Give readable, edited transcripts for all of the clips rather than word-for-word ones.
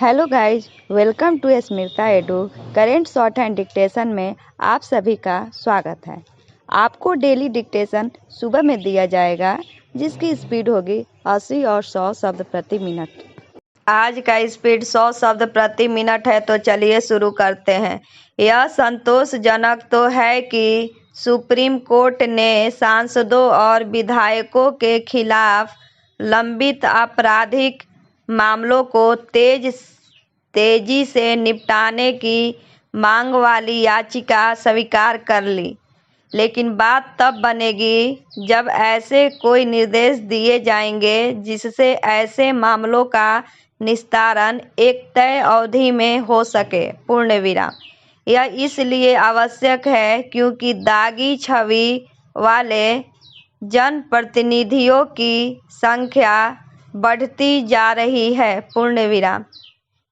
Hello guys, welcome to Smita edu. Current shorthand dictation में आप सभी का स्वागत है। आपको डेली डिक्टेशन सुबह में दिया जाएगा जिसकी स्पीड होगी 80 और 100 शब्द प्रति मिनट। आज का स्पीड 100 शब्द प्रति मिनट है, तो चलिए शुरू करते हैं। यह संतोषजनक तो है कि सुप्रीम कोर्ट ने सांसदों और विधायकों के खिलाफ लंबित आपराधिक मामलों को तेजी से निपटाने की मांग वाली याचिका स्वीकार कर ली, लेकिन बात तब बनेगी जब ऐसे कोई निर्देश दिए जाएंगे जिससे ऐसे मामलों का निस्तारण एक तय अवधि में हो सके। पूर्ण विराम। यह इसलिए आवश्यक है क्योंकि दागी छवि वाले जनप्रतिनिधियों की संख्या बढ़ती जा रही है। पूर्ण विराम।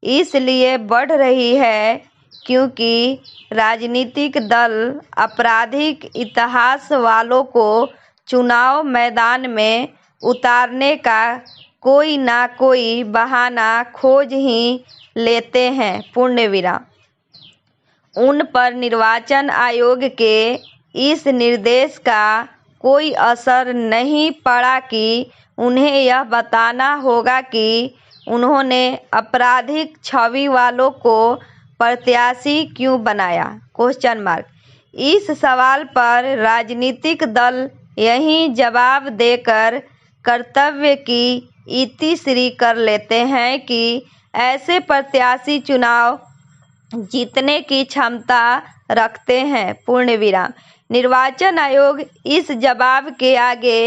इसलिए बढ़ रही है क्योंकि राजनीतिक दल आपराधिक इतिहास वालों को चुनाव मैदान में उतारने का कोई ना कोई बहाना खोज ही लेते हैं। पूर्ण विराम। उन पर निर्वाचन आयोग के इस निर्देश का कोई असर नहीं पड़ा कि उन्हें यह बताना होगा कि उन्होंने आपराधिक छवि वालों को प्रत्याशी क्यों बनाया। Question mark. इस सवाल पर राजनीतिक दल यही जवाब देकर कर्तव्य की इतिश्री कर लेते हैं कि ऐसे प्रत्याशी चुनाव जीतने की क्षमता रखते हैं। पूर्ण विराम। निर्वाचन आयोग इस जवाब के आगे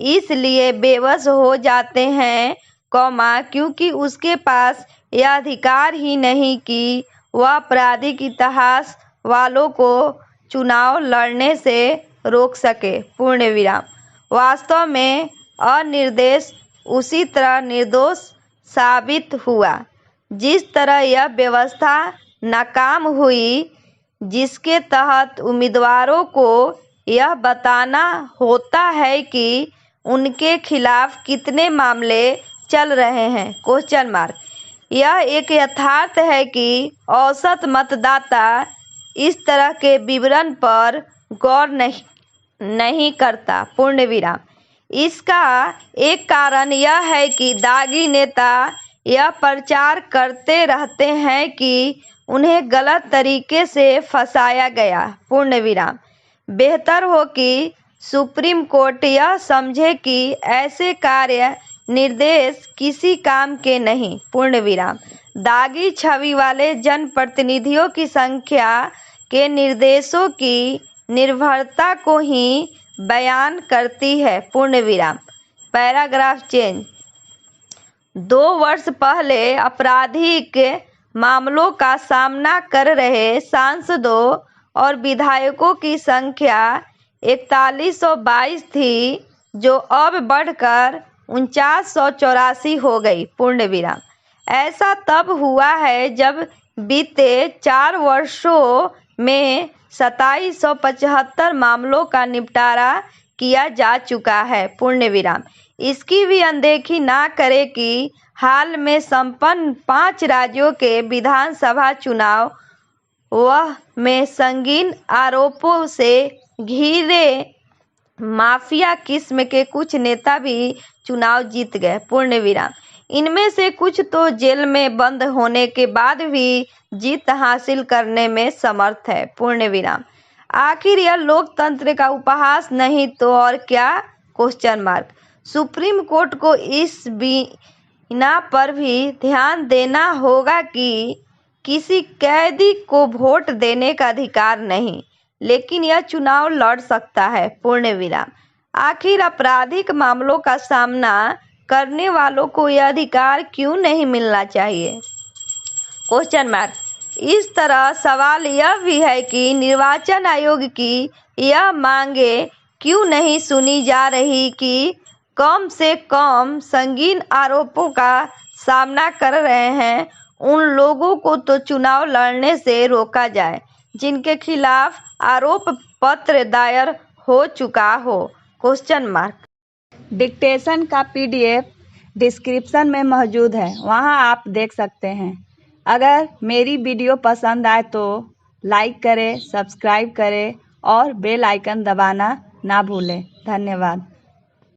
इसलिए बेबस हो जाते हैं क्योंकि उसके पास यह अधिकार ही नहीं कि वह आपराधिक इतिहास वालों को चुनाव लड़ने से रोक सके। पूर्ण विराम। वास्तव में अनिर्देश उसी तरह निर्दोष साबित हुआ जिस तरह यह व्यवस्था नाकाम हुई, जिसके तहत उम्मीदवारों को यह बताना होता है कि उनके खिलाफ कितने मामले चल रहे हैं। Question mark. यह एक यथार्थ है कि औसत मतदाता इस तरह के विवरण पर गौर नहीं करता। पूर्ण विराम। इसका एक कारण यह है कि दागी नेता यह प्रचार करते रहते हैं कि उन्हें गलत तरीके से फंसाया गया। पूर्ण विराम। बेहतर हो कि सुप्रीम कोर्ट यह समझे कि ऐसे कार्य निर्देश किसी काम के नहीं। पूर्ण विराम। दागी छवि वाले जनप्रतिनिधियों की संख्या के निर्देशों की निर्भरता को ही बयान करती है। पूर्ण विराम। Paragraph change. 2 वर्ष पहले आपराधिक मामलों का सामना कर रहे सांसदों और विधायकों की संख्या 4122 थी, जो अब बढ़कर 4984 हो गई। पूर्ण विराम। ऐसा तब हुआ है जब बीते 4 वर्षों में 2775 मामलों का निपटारा किया जा चुका है। पूर्ण विराम। इसकी भी अनदेखी ना करें कि हाल में संपन्न 5 राज्यों के विधानसभा चुनाव वह में संगीन आरोपों से घिरे माफिया किस्म के कुछ नेता भी चुनाव जीत गए। पूर्ण विराम। इनमें से कुछ तो जेल में बंद होने के बाद भी जीत हासिल करने में समर्थ है। पूर्ण विराम। आखिर यह लोकतंत्र का उपहास नहीं तो और क्या। Question mark. सुप्रीम कोर्ट को इस बिना पर भी ध्यान देना होगा कि किसी कैदी को वोट देने का अधिकार नहीं, लेकिन यह चुनाव लड़ सकता है। पूर्ण विराम। आखिर आपराधिक मामलों का सामना करने वालों को यह अधिकार क्यों नहीं मिलना चाहिए। Question mark. इस तरह सवाल यह भी है कि निर्वाचन आयोग की यह मांगे क्यों नहीं सुनी जा रही कि कम से कम संगीन आरोपों का सामना कर रहे हैं उन लोगों को तो चुनाव लड़ने से रोका जाए जिनके खिलाफ आरोप पत्र दायर हो चुका हो। Question mark. डिक्टेशन का PDF डिस्क्रिप्शन में मौजूद है, वहां आप देख सकते हैं। अगर मेरी वीडियो पसंद आए तो लाइक करें, सब्सक्राइब करें और बेल आइकन दबाना ना भूलें। धन्यवाद।